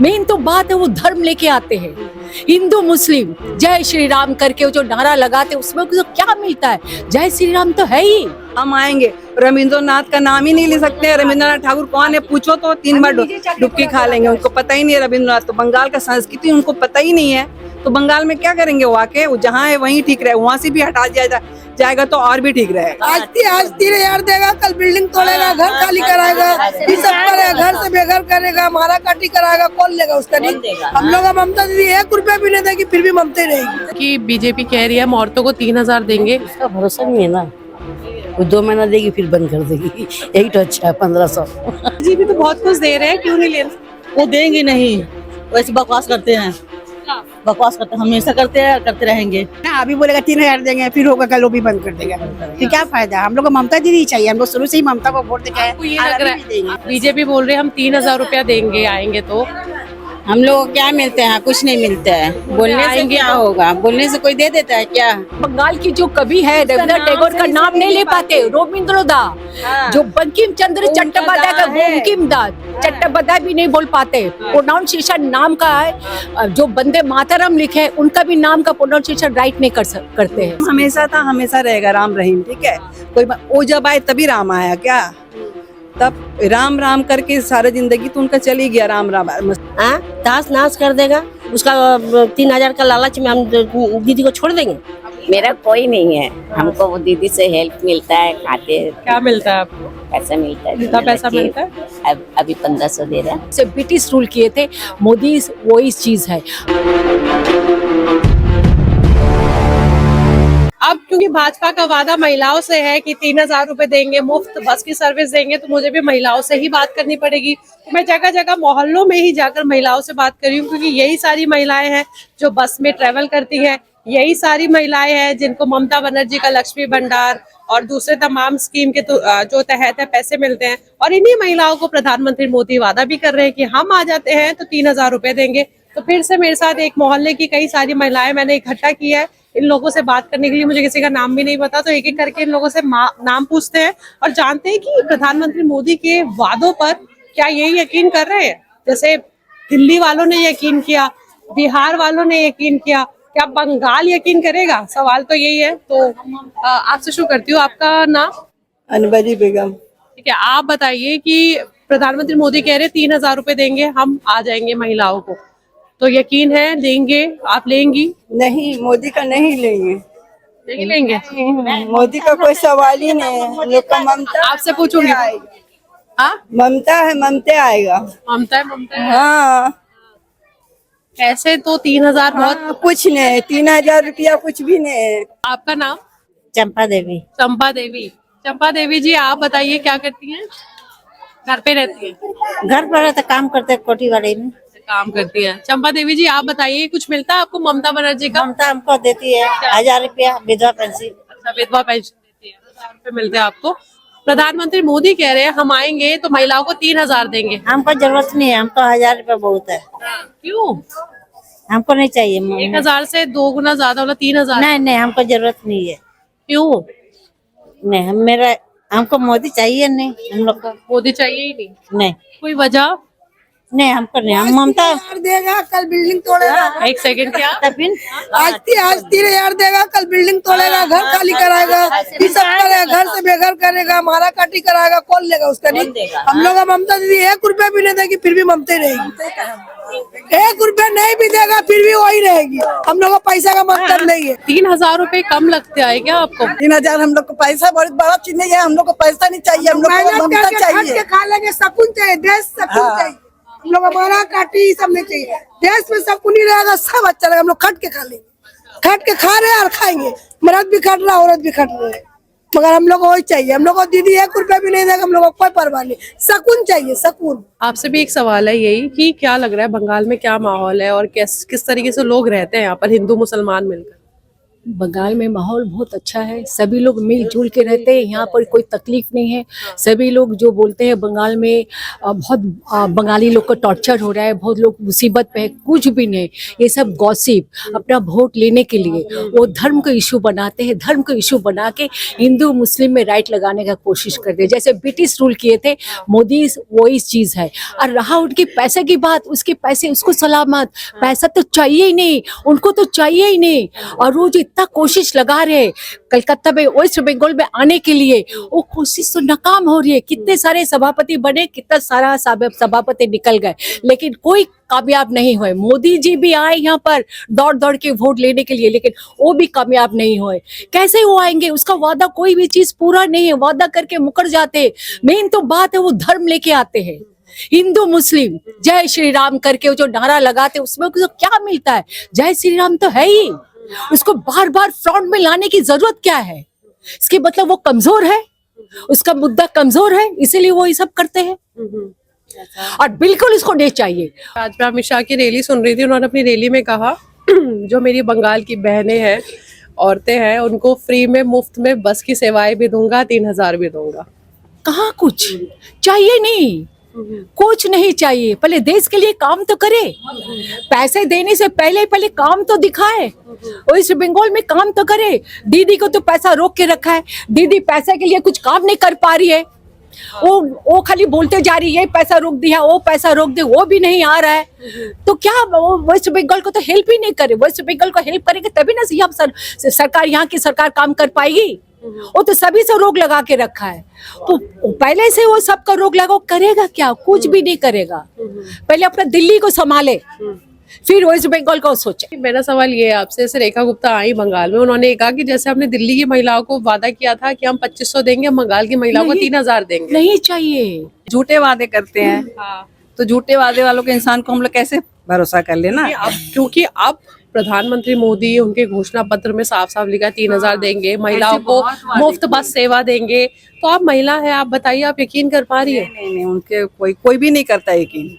Main तो बात है वो धर्म लेके आते हैं, हिंदू मुस्लिम जय श्री राम करके वो जो नारा लगाते हैं उसमें तो क्या मिलता है? जय श्री राम तो है ही। हम आएंगे, रविंद्रनाथ का नाम ही नहीं ले सकते हैं। रविंद्रनाथ ठाकुर कौन है पूछो तो 3 बार डुबकी खा लेंगे। उनको पता ही नहीं है रविंद्रनाथ, तो बंगाल का संस्कृति उनको पता ही नहीं है। तो बंगाल में क्या करेंगे वो आके? वो जहाँ है वहीं ठीक रहे, वहाँ से भी हटा दिया जाएगा तो और भी ठीक रहेगा। आज 3,000 देगा, कल बिल्डिंग तोड़ेगा, घर खाली कराएगा, ये सब करेगा, घर से बेघर करेगा, मारा काटी कराएगा, कौन लेगा उसका? नहीं, हम लोग ममता दीदी 1 रुपया भी नहीं देगी, फिर भी ममता ही रहेगी। कि बीजेपी कह रही है हम औरतों को 3,000 देंगे। इसका भरोसा नहीं है ना, वो 2 महीना देगी फिर बंद कर देगी। यही तो अच्छा है 1500। जी भी तो बहुत कुछ दे रहे हैं, क्यों नहीं ले रहे? वो देंगे नहीं, वैसे बकवास करते हैं, बकवास करते हैं, हमेशा करते हैं, करते रहेंगे। ना अभी बोलेगा 3,000 देंगे, फिर होगा कल वो भी बंद कर देगा, तो क्या फायदा? हम लोग को ममता दीदी चाहिए, हम लोग शुरू से ही ममता को वोट देके आपको ये लग रहा है बीजेपी बोल रहे हैं हम 3,000 रुपया देंगे आएंगे तो? हम लोग को क्या मिलते हैं? कुछ नहीं मिलता है। बोलने से क्या होगा? बोलने से कोई दे देता है क्या? बंगाल की जो कवि है रविंद्रनाथ टैगोर का नाम नहीं ले पाते, रोमिंद्र दा, जो बंकिम चंद्र चट्टोपाध्याय का बंकिम दा चट्टोपाध्याय भी नहीं बोल पाते। प्रोनाउंसिएशन नाम का है, जो बंदे मातरम लिखे हैं उनका भी नाम का प्रोनाउंसिएशन राइट नहीं करते हैं। हमेशा था, हमेशा रहेगा राम रहीम, ठीक है। कोई वो जब आए तभी राम आया क्या? तब राम राम करके सारा जिंदगी तो उनका चली गया राम राम। ताश नाश कर देगा, उसका 3,000 का लालच में हम दीदी को छोड़ देंगे। मेरा कोई नहीं है, हमको वो दीदी से हेल्प मिलता है, खाते क्या मिलता है आपको? पैसा मिलता है। कितना पैसा मिलता है? अभी 1500 दे रहा है। से ब्रिटिश रूल किए थे, मोदी वही चीज है। अब क्योंकि भाजपा का वादा महिलाओं से है कि 3,000 रुपए देंगे, मुफ्त बस की सर्विस देंगे, तो मुझे भी महिलाओं से ही बात करनी पड़ेगी। तो मैं जगह जगह मोहल्लों में ही जाकर महिलाओं से बात कर रही हूँ, क्योंकि यही सारी महिलाएं हैं जो बस में ट्रेवल करती हैं, यही सारी महिलाएं हैं जिनको ममता बनर्जी का लक्ष्मी भंडार और दूसरे तमाम स्कीम के जो तहत है पैसे मिलते हैं। और इन्हीं महिलाओं को प्रधानमंत्री मोदी वादा भी कर रहे हैं कि हम आ जाते हैं तो 3,000 रुपए देंगे। तो फिर से मेरे साथ एक मोहल्ले की कई सारी महिलाएं मैंने इकट्ठा किया है इन लोगों से बात करने के लिए। मुझे किसी का नाम भी नहीं पता, तो एक एक करके इन लोगों से नाम पूछते हैं और जानते हैं कि प्रधानमंत्री मोदी के वादों पर क्या यही यकीन कर रहे हैं जैसे दिल्ली वालों ने यकीन किया, बिहार वालों ने यकीन किया, क्या बंगाल यकीन करेगा? सवाल तो यही है। तो आपसे शुरू करती हूँ, आपका नाम? अनवरी बेगम। ठीक है, आप बताइए कि प्रधानमंत्री मोदी कह रहे 3,000 रुपए देंगे, हम आ जाएंगे महिलाओं को, तो यकीन है देंगे? आप लेंगी? नहीं, मोदी का नहीं लेंगे। नहीं लेंगे? मोदी का कोई सवाल ही नहीं है। हम लोग का ममता। आपसे पूछूंगी। हाँ, ममता है, ममता आएगा। ममता है, ममता है। हाँ, ऐसे तो 3,000 बहुत। कुछ नहीं, 3,000 रुपया कुछ भी नहीं है। आपका नाम? चंपा देवी। चंपा देवी। चंपा देवी जी, आप बताइए क्या करती हैं? घर पे रहती हैं? घर पर रहते काम करते कोठी वाले में काम करती हैं। चंपा देवी जी, आप बताइए कुछ मिलता है आपको ममता बनर्जी का? ममता हमको देती है 1,000 रुपया विधवा पेंशन। अच्छा, विधवा पेंशन देती है, 1,000 रुपए मिलते हैं आपको। प्रधानमंत्री मोदी कह रहे हैं हम आएंगे तो महिलाओं को 3,000 देंगे। हमको जरूरत नहीं है, हमको 1,000 रुपया बहुत है। क्यों? हमको नहीं चाहिए। 1,000 से 2 गुना ज्यादा वाला 3,000? नहीं नहीं, हमको जरूरत नहीं है। क्यों? नहीं, हमको मोदी चाहिए नहीं, हम लोग को मोदी चाहिए ही नहीं? नहीं। कोई वजह? नहीं, हमको नहीं, हम ममता। 3,000 देगा, कल बिल्डिंग तोड़ेगा। एक सेकंड, क्या? आज 3,000 देगा, कल बिल्डिंग तोड़ेगा, घर खाली कराएगा, ये सब करेगा, घर से बेघर करेगा, मारा काटी कराएगा, कौन लेगा उसका? नहीं, हम लोग ममता दीदी 1 रुपया भी नहीं देगी, फिर भी ममता ही रहेगी। 1 रुपया नहीं भी देगा फिर भी वही रहेगी। हम लोग को पैसा का मतलब नहीं है। 3,000 रुपए कम लगते हैं क्या आपको? 3,000 हम लोग को पैसा बहुत बड़ा चीज नहीं है। हम लोग को पैसा नहीं चाहिए, हम लोग को ममता चाहिए। खा लेंगे, सकून चाहिए, देश सकून चाहिए। हम लोग मारा काटी सब नहीं चाहिए, देश में सकून ही रहेगा, सब अच्छा रहेगा। हम लोग खट के खा लेंगे, खट के खा रहे हैं और खाएंगे। मर्द भी खट रहा है, औरत भी खट रही है, मगर हम लोग को वही चाहिए। हम लोग को दीदी 1 रुपया भी नहीं देगा, हम लोग को कोई परवाह नहीं, सकून चाहिए, सकून। आपसे भी एक सवाल है यही कि क्या लग रहा है बंगाल में क्या माहौल है और किस तरीके से लोग रहते हैं यहाँ पर हिंदू मुसलमान मिलकर? बंगाल में माहौल बहुत अच्छा है, सभी लोग मिलजुल के रहते हैं, यहाँ पर कोई तकलीफ नहीं है। सभी लोग जो बोलते हैं बंगाल में बहुत बंगाली लोग को टॉर्चर हो रहा है, बहुत लोग मुसीबत पे है, कुछ भी नहीं। ये सब गॉसिप अपना वोट लेने के लिए वो धर्म को इशू बनाते हैं, धर्म को इशू बना के हिंदू मुस्लिम में राइट लगाने का कोशिश करते हैं। जैसे ब्रिटिश रूल किए थे मोदी, वो इस चीज है। और रहा उनके पैसे की बात, उसके पैसे उसको सलामत, पैसा तो चाहिए ही नहीं, उनको तो चाहिए ही नहीं। और वो जो इतना कोशिश लगा रहे कलकत्ता में, वेस्ट बंगाल में आने के लिए, वो कोशिश तो नाकाम हो रही है। कितने सारे सभापति बने, कितना सारा सभापति निकल गए, लेकिन कोई कामयाब नहीं हुए। मोदी जी भी आए यहाँ पर दौड़ दौड़ के वोट लेने के लिए, लेकिन वो भी कामयाब नहीं हुए। कैसे वो आएंगे? उसका वादा कोई भी चीज पूरा नहीं है, वादा करके मुकर जाते। मेन तो बात है वो धर्म लेके आते हैं। हिंदू मुस्लिम जय श्री राम करके वो जो नारा लगाते, उसमें तो क्या मिलता है? जय श्री राम तो है ही, उसको बार बार फ्रंट में लाने की जरूरत क्या है? इसके मतलब वो कमजोर है, उसका मुद्दा कमजोर है, इसीलिए वो ये सब करते हैं। और बिल्कुल इसको नहीं चाहिए। आज मैं अमित शाह की रैली सुन रही थी, उन्होंने अपनी रैली में कहा जो मेरी बंगाल की बहनें हैं, औरतें हैं, उनको फ्री में मुफ्त में बस की सेवाएं भी दूंगा, 3000 भी दूंगा। कहाँ कुछ चाहिए? नहीं, कुछ नहीं चाहिए। पहले देश के लिए काम तो करे, पैसे देने से पहले काम तो दिखाए। वेस्ट बंगाल में काम तो करे। दीदी को तो पैसा रोक के रखा है, दीदी पैसे के लिए कुछ काम नहीं कर पा रही है। वो खाली बोलते जा रही है पैसा रोक दिया, वो पैसा रोक दे, वो भी नहीं आ रहा है। तो क्या वो वेस्ट बंगाल को तो हेल्प ही नहीं करे? वेस्ट बंगाल को हेल्प करेंगे तभी ना सरकार, यहाँ की सरकार काम कर पाएगी। वो तो सभी से रोक लगा के रखा है। तो पहले से वो सबका रोक लगा, करेगा क्या? कुछ भी नहीं करेगा। पहले अपना दिल्ली को संभाले, फिर वेस्ट बंगाल को सोचे। मेरा सवाल ये है आपसे, जैसे रेखा गुप्ता आई बंगाल में, उन्होंने कहा कि जैसे हमने दिल्ली की महिलाओं को वादा किया था कि हम 2500 देंगे, हम बंगाल की महिलाओं को 3000 देंगे। नहीं चाहिए। झूठे वादे करते हैं। तो झूठे वादे वालों के इंसान को हम लोग कैसे भरोसा कर लेना? क्योंकि अब प्रधानमंत्री मोदी, उनके घोषणा पत्र में साफ साफ लिखा 3000 देंगे, महिलाओं को मुफ्त बस सेवा देंगे। तो आप महिला है, आप बताइए, आप यकीन कर पा रही है? नहीं, उनके कोई भी नहीं करता यकीन।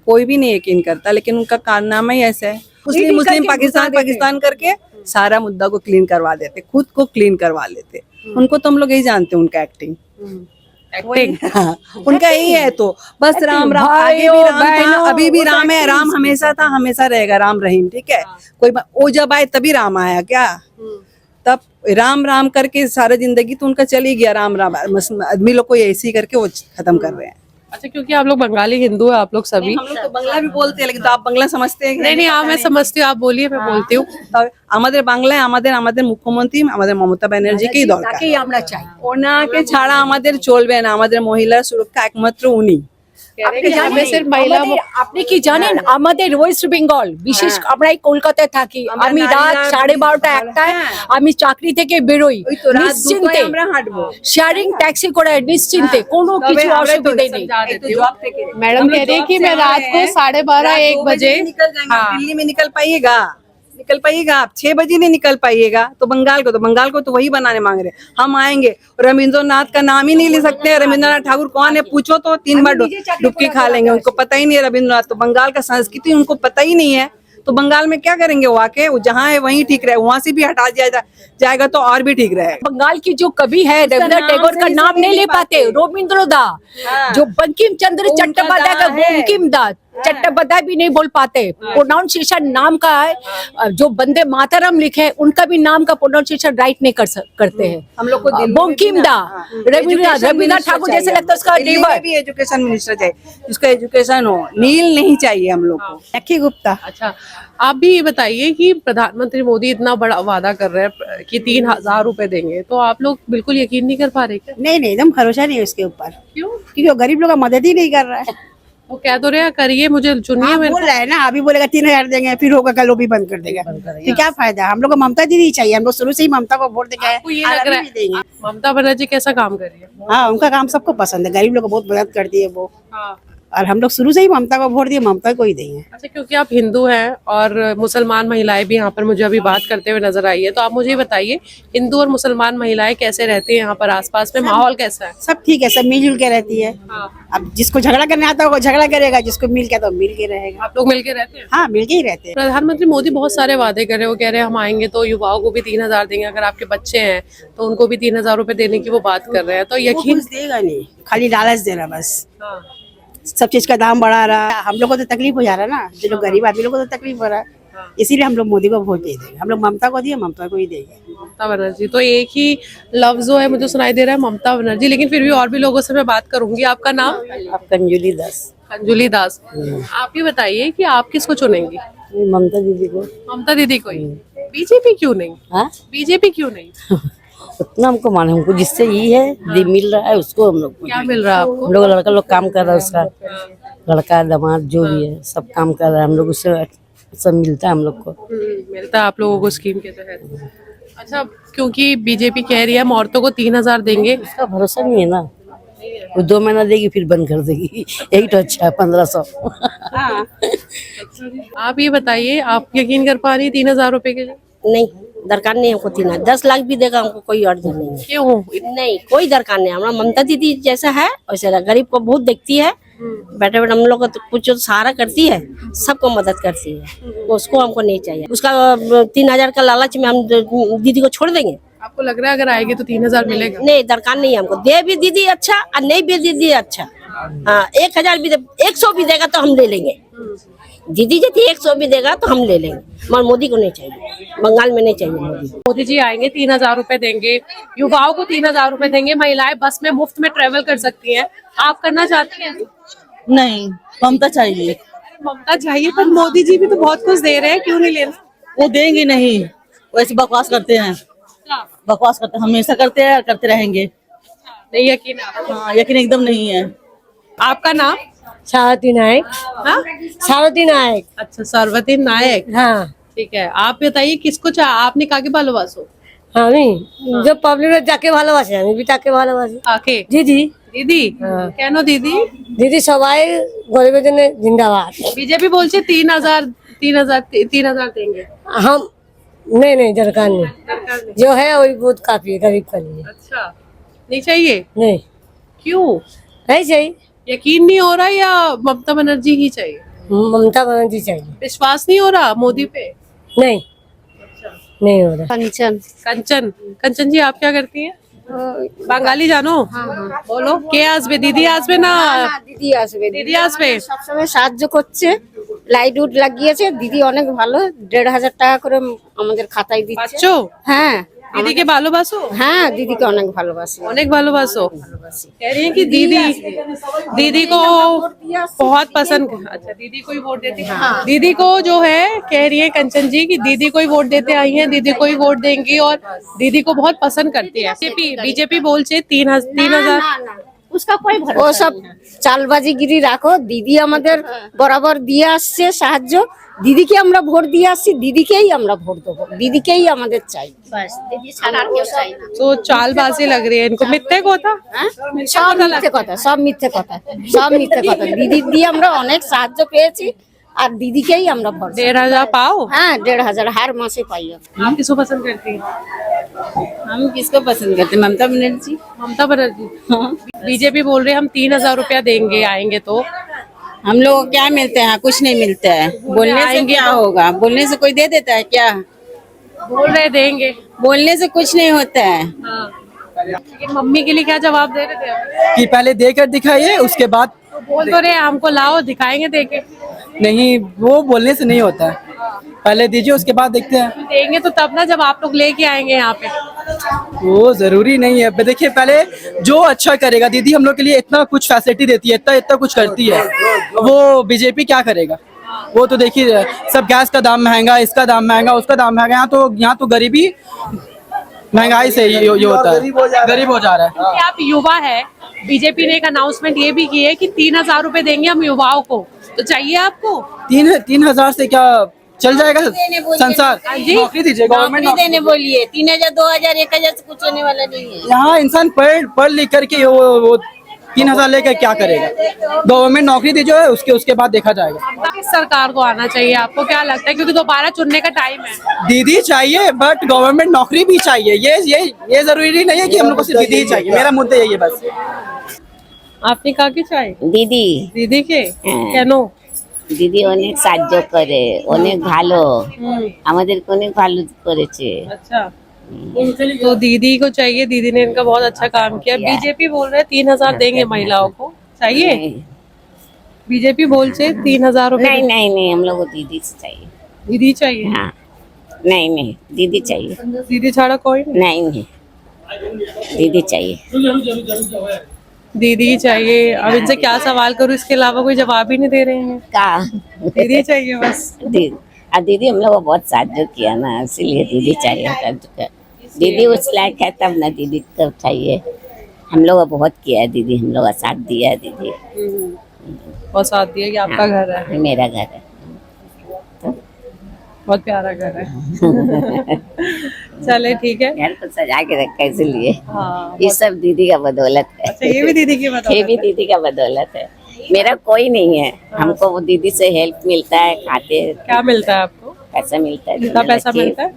कोई भी नहीं यकीन करता, लेकिन उनका कारनामा ही ऐसा है। मुस्लिम पाकिस्तान करके सारा मुद्दा को क्लीन करवा देते, खुद को क्लीन करवा लेते। उनको तो हम लोग यही जानते हैं, उनका एक्टिंग। उनका यही है। तो बस राम राम, आगे भी राम था, अभी भी राम है, राम हमेशा था, हमेशा रहेगा, राम रहीम। ठीक है, कोई वो जब आए तभी राम आया क्या? तब राम राम करके सारा जिंदगी तो उनका चल ही गया। राम राम आदमी लोग को ऐसे ही करके वो खत्म कर रहे हैं। अच्छा, क्योंकि आप लोग बंगाली हिंदू है, आप लोग सभी। हम लोग तो बंगला भी बोलते हैं, लेकिन तो आप बंगला समझते हैं? नहीं, हाँ मैं समझती हूँ, आप बोलिए, मैं बोलती हूँ। আমাদের বাংলায় আমাদের মুখ্যমন্ত্রী আমাদের মমতা ব্যানার্জিকেই দরকার। তাকেই আমরা চাই। ওনাকে ছাড়া আমাদের চলবে না। আমাদের মহিলার সুরক্ষা একমাত্র উনি। আপনি কি জানেন আমাদের ওয়েস্ট বেঙ্গল, বিশেষ আমরা এই কলকাতায় থাকি, আমি রাত 12:30 1টায় আমি চাকরি থেকে বেরোই নিশ্চিন্তে, শেয়ারিং ট্যাক্সি করে নিশ্চিন্তে, কোনো কিছু অসুবিধা নেই। मैडम कह रही है कि मैं रात को 12:30 1 बजे दिल्ली में निकल पाइएगा? आप 6 बजे नहीं निकल पाइएगा। तो बंगाल को तो वही बनाने मांग रहे। हम आएंगे, रविंद्रनाथ का नाम ही नहीं ले सकते हैं। रविंद्रनाथ ठाकुर कौन है पूछो तो 3 बार डुबकी खा लेंगे। उनको पता ही नहीं है रविंद्रनाथ। तो बंगाल का संस्कृति उनको पता ही नहीं है। तो बंगाल में क्या करेंगे? वो आके वो जहाँ है वहीं ठीक रहे, वहां से भी हटा दिया जाएगा तो और भी ठीक रहेगा। बंगाल की जो कवि है रविंद्रनाथ टैगोर का नाम नहीं ले पाते, रविंद्र दा, जो बंकिम चंद्र चट्टोपाध्याय का बंकिम दा चट्टोपाध्याय भी नहीं बोल पाते। प्रोनाउंसिएशन नाम का है, जो बंदे मातरम लिखे उनका भी नाम का प्रोनाउंसिएशन राइट नहीं करते हैं। हम लोग को बंकिम दा, रविंद्रनाथ ठाकुर जैसे लगता है उसका नेबर भी एजुकेशन मिनिस्टर चाहिए, जिसका एजुकेशन हो। नील नहीं चाहिए हम लोग को। रखी गुप्ता। अच्छा, आप भी ये बताइए कि प्रधानमंत्री मोदी इतना बड़ा वादा कर रहे हैं कि 3000 रुपए देंगे, तो आप लोग बिल्कुल यकीन नहीं कर पा रहे क्या? नहीं, एकदम भरोसा नहीं है उसके ऊपर। क्यों? क्योंकि वो गरीब लोग का मदद ही नहीं कर रहा है। वो कह तो रहे करिए, मुझे चुनिए। बोल रहा है ना, अभी बोलेगा 3000 देंगे, फिर होगा कल वो भी बंद कर देगा। तो क्या फायदा? हम लोग को ममता दीदी चाहिए। हम लोग शुरू से ही ममता को वोट देंगे। आपको ये लग रहा है ममता बनर्जी कैसा काम कर रही है? हाँ, उनका काम सबको पसंद है। गरीब लोग को बहुत मदद करती है वो। हाँ, और हम लोग शुरू से ही ममता को वोट दिए, ममता को ही देंगे। अच्छा, क्योंकि आप हिंदू हैं और मुसलमान महिलाएं भी यहाँ पर मुझे अभी बात करते हुए नजर आई है, तो आप मुझे ये बताइए हिंदू और मुसलमान महिलाएं कैसे रहती हैं यहाँ पर, आसपास में माहौल कैसा है? सब ठीक है, सब मिलजुल के रहती है। हाँ। अब जिसको झगड़ा करने आता होगा झगड़ा करेगा, जिसको मिल के तो मिल के रहेगा। आप लोग मिलके रहते हैं? हाँ, मिल के ही रहते हैं। प्रधानमंत्री मोदी बहुत सारे वादे कर रहे हैं, वो कह रहे हैं हम आएंगे तो युवाओं को भी 3,000 देंगे, अगर आपके बच्चे हैं तो उनको भी 3,000 रुपए देने की वो बात कर रहे हैं, तो वो यकीन। कुछ देगा नहीं, खाली लालच दे रहा बस। हाँ। सब चीज का दाम बढ़ा रहा है, हम लोग को तो तकलीफ हो जा रहा है ना, जो लोग गरीब आदमी लोग को तो तकलीफ हो रहा है। इसीलिए हम लोग मोदी को वोट नहीं देंगे, हम लोग ममता को दिए, ममता को ही देंगे। ममता बनर्जी, तो एक ही लफ्ज जो है मुझे सुनाई दे रहा है ममता बनर्जी, लेकिन फिर भी और भी लोगों से मैं बात करूंगी। आपका नाम? आप कंजुली दास। अंजुली दास। आप ये बताइए कि आप किसको चुनेंगी? ममता दीदी को। ममता दीदी को ही? बीजेपी क्यों नहीं? हाँ, बीजेपी क्यों नहीं? उतना हमको माने, हमको जिससे ये है मिल रहा है उसको हम लोग। क्या मिल रहा है आपको? हम लोग लड़का लोग काम कर रहा है, उसका लड़का दामाद जो भी है सब काम कर रहा है, हम लोग उससे सब मिलता है हम लोग को। मिलता है आप लोगों को स्कीम के तहत? अच्छा, क्योंकि बीजेपी कह रही है हम औरतों को 3,000 देंगे। उसका भरोसा नहीं है ना, वो 2 महीना देगी फिर बंद कर देगी, यही तो अच्छा है 1,500। आप ये बताइए, आप यकीन कर पा रही 3,000 रुपए के लिए? नहीं, दरकार नहीं हमको 10 लाख भी देगा हमको कोई अर्ज नहीं है। क्यों? नहीं, कोई दरकार नहीं। हमारा ममता दीदी जैसा है वैसे गरीब को बहुत देखती है, बैठे बैठे हम लोग को तो कुछ सहारा करती है, सबको मदद करती है, उसको हमको नहीं चाहिए। उसका 3,000 का लालच में हम दीदी को छोड़ देंगे? आपको लग रहा है अगर आएगी तो 3,000 मिलेगा? नहीं, दरकार नहीं हमको। दे भी दीदी अच्छा और नहीं भी दीदी अच्छा। हाँ, 1,000 भी 100 भी देगा तो हम ले लेंगे। दीदी यदि 100 भी देगा तो हम ले लेंगे, मगर मोदी को नहीं चाहिए, बंगाल में नहीं चाहिए मोदी। मोदी जी आएंगे 3,000 रुपए देंगे, युवाओं को 3,000 रुपए देंगे, महिलाएं बस में मुफ्त में ट्रेवल कर सकती हैं। आप करना चाहती हैं? नहीं, ममता चाहिए। ममता चाहिए, पर मोदी जी भी तो बहुत कुछ दे रहे हैं, क्यों नहीं लेना? वो देंगे नहीं, वैसे बकवास करते हैं, बकवास करते हैं, हमेशा करते हैं, करते रहेंगे। नहीं यकीन है आपको? हाँ, यकीन एकदम नहीं है। आपका नाम? सारथी नायक। हाँ? सारथी नायक। अच्छा, सरवती नायक। हाँ, ठीक है, आप बताइए किसको आपने काके ভালোবাসো? আমি যে পাবলিক যাকে ভালোবাসে আমি বি তাকে ভালোবাসি। কাকে? দিদি। দিদি? কেন দিদি? দিদি সবাই গরিবের জন্য জিন্দাবাদ। बीजेपी বলছে 3,000 देंगे। हम नहीं दरकार नहीं, जो है वही बहुत काफी है गरीब के लिए। अच्छा, नहीं चाहिए? नहीं, क्यों? नहीं चाहिए, यकीन नहीं हो रहा या ममता बनर्जी ही चाहिए? ममता बनर्जी चाहिए। विश्वास नहीं हो रहा मोदी पे? नहीं हो रहा। कंचन जी, आप क्या करती हैं? বাঙালি জানো? বলো কে আসবে? দিদি আসবে না? দিদি আসবে, দিদি আসবে? সবসময় সাহায্য করছে, লাইট উড লাগিয়েছে, দিদি অনেক ভালো, 1,500 টাকা করে আমাদের খাতায় দিচ্ছে। পাচ্ছো? হ্যাঁ, দিদিকে ভালোবাসো? হ্যাঁ, দিদিকে অনেক ভালোবাসি। অনেক ভালোবাসো। कह रही है कि दीदी को बहुत पसंद। अच्छा, दीदी को ही वोट देती है। दीदी को जो है कह रही है कंचन जी कि दीदी को ही वोट देते आई हैं, दीदी को ही वोट देंगी और दीदी को बहुत पसंद करती है। बीजेपी बोलছে 3,000। उसका कोई भरोसा, वो सब চালবাজিগিরি রাখো। দিদি আমাদের বরাবর দিয়ে আসছে সাহায্য, দিদিকে আমরা ভোট দিয়ে আসছি, দিদিকেই আমরা ভোট দেবো, দিদিকেই আমাদের চাই বাস, দিদি ছাড়া আর কেউ চাই না। तो चालबाजी लग रही है इनको, मिथ्या কথা? সব মিথ্যে কথা, সব মিথ্যে কথা, সব মিথ্যে কথা। দিদির দিয়ে আমরা অনেক সাহায্য পেয়েছি আর দিদিকেই আমরা ভোট দেব। 1,500 पाओ? হ্যাঁ, 1,500 हर मासे पाई। आप किसको पसंद करती हैं? हम किसको पसंद करते? ममता बनर्जी। ममता बनर्जी। बीजेपी बोल रहे हैं हम 3,000 रुपया देंगे आएंगे तो। हम लोग को क्या मिलता है? कुछ नहीं मिलता है। बोलने से क्या होगा? बोलने से कोई दे देता है क्या? बोल रहे देंगे, बोलने से कुछ नहीं होता है। हाँ। लेकिन मम्मी के लिए क्या जवाब दे रहे थे आप? कि पहले देकर दिखाइए उसके बाद। तो बोल तो रहे हमको लाओ दिखाएंगे देके। नहीं, वो बोलने से नहीं होता है, पहले दीजिए उसके बाद देखते हैं। देंगे तो तब ना जब आप लोग लेके आएंगे यहाँ पे। वो जरूरी नहीं है, देखिए पहले जो अच्छा करेगा, दीदी हम लोग के लिए इतना कुछ फैसिलिटी देती है, इतना कुछ करती है, वो बीजेपी क्या करेगा? वो तो देखिए सब गैस का दाम महंगा, इसका दाम महंगा, उसका दाम महंगा, यहाँ तो गरीबी महंगाई से ये होता है, गरीब हो जा रहा है। क्योंकि आप युवा है, बीजेपी ने एक अनाउंसमेंट ये भी की है कि 3,000 रुपए देंगे हम युवाओं को, तो चाहिए आपको? 3,000 से क्या चल जाएगा संसार? जी? नौकरी दीजिए, गवर्नमेंट नौकरी देने बोलिए। 3,000, 2,000, 1,000 से कुछ होने वाला नहीं है। यहाँ इंसान पढ़ लिख करके वो 3,000 लेकर क्या करेगा? गवर्नमेंट नौकरी दी जो है उसके बाद देखा जाएगा। किस सरकार को आना चाहिए, आपको क्या लगता है? क्योंकि दोबारा चुनने का टाइम है। दीदी चाहिए, बट गवर्नमेंट नौकरी भी चाहिए। ये जरूरी नहीं है कि हम लोग को सिर्फ दीदी ही चाहिए। मेरा मुद्दा यही है बस। আপনি কাকে চাই? দিদি দিদিকে কেন? দিদি অনেক সাহায্য করে, অনেক ভালো, আমাদেরকে অনেক ভালো করেছে। अच्छा, तो दीदी को चाहिए, दीदी ने इनका बहुत अच्छा काम किया। बीजेपी बोल रहे 3,000 देंगे महिलाओं को, चाहिए? बीजेपी बोलছে 3,000 रुपए नहीं नहीं नहीं, हम लोग को दीदी से चाहिए। दीदी चाहिए। हाँ, नहीं नहीं, दीदी चाहिए। दीदी ছাড়া कोई नहीं? नहीं नहीं, दीदी चाहिए। दीदी ही चाहिए। अब इनसे क्या सवाल करूं, इसके अलावा कोई जवाब ही नहीं दे रहे हैं। का दीदी चाहिए बस। दीदी हम लोग को बहुत साहाଯ୍य किया ना, इसीलिए दीदी चाहिए। दीदी उस लायक है तब ना दीदी को चाहिए। हम लोग को बहुत किया है दीदी, हम लोग का साथ दिया है दीदी। बहुत साथ दिया कि आपका घर है। मेरा घर है, बहुत प्यारा घर है। चले ठीक है। घर को सजा के रखा है इसलिए। हाँ, ये सब दीदी का बदौलत है। अच्छा, ये भी दीदी की बदौलत ये भी दीदी का बदौलत है। मेरा कोई नहीं है, हमको वो दीदी से हेल्प मिलता है, खाते क्या मिलता है आपको? पैसा मिलता है। कितना पैसा मिलता है?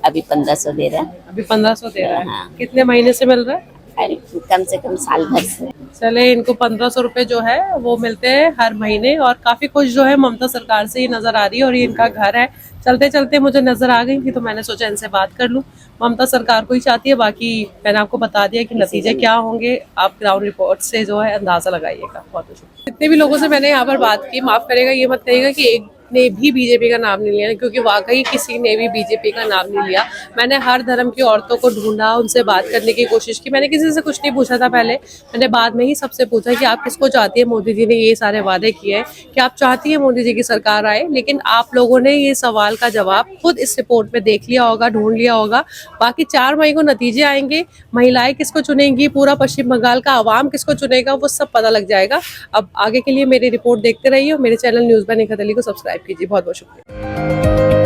अभी 1500 दे रहा है। अभी 1500 दे रहा है। हाँ। कितने महीने से मिल रहा है? अरे कम से कम साल भर से। चले, इनको 1500 रुपए जो है वो मिलते हैं हर महीने, और काफी खुश जो है ममता सरकार से ये नजर आ रही है। और ये इनका घर है। चलते चलते मुझे नजर आ गई थी तो मैंने सोचा इनसे बात कर लूं। ममता सरकार को ही चाहती है, बाकी मैंने आपको बता दिया कि नतीजे क्या होंगे आप ग्राउंड रिपोर्ट से जो है अंदाजा लगाइएगा। बहुत शुक्रिया। जितने भी लोगों से मैंने यहाँ पर बात की, माफ करेगा, ये मत कहिएगा कि एक ने भी बीजेपी का नाम नहीं लिया, क्योंकि वाकई किसी ने भी बीजेपी का नाम नहीं लिया। मैंने हर धर्म की औरतों को ढूंढा, उनसे बात करने की कोशिश की। मैंने किसी से कुछ नहीं पूछा था पहले, मैंने बाद में ही सबसे पूछा कि आप किसको चाहती है। मोदी जी ने ये सारे वादे किए हैं कि आप चाहती है मोदी जी की सरकार आए, लेकिन आप लोगों ने ये सवाल का जवाब खुद इस रिपोर्ट में देख लिया होगा, ढूंढ लिया होगा। बाकी 4 मई को नतीजे आएंगे, महिलाएं किसको चुनेंगी, पूरा पश्चिम बंगाल का आवाम किसको चुनेगा, वो सब पता लग जाएगा। अब आगे के लिए मेरी रिपोर्ट देखते रहिए और मेरे channel news bye Nikhat Ali को सब्सक्राइब कीजिए। बहुत बहुत शुक्रिया।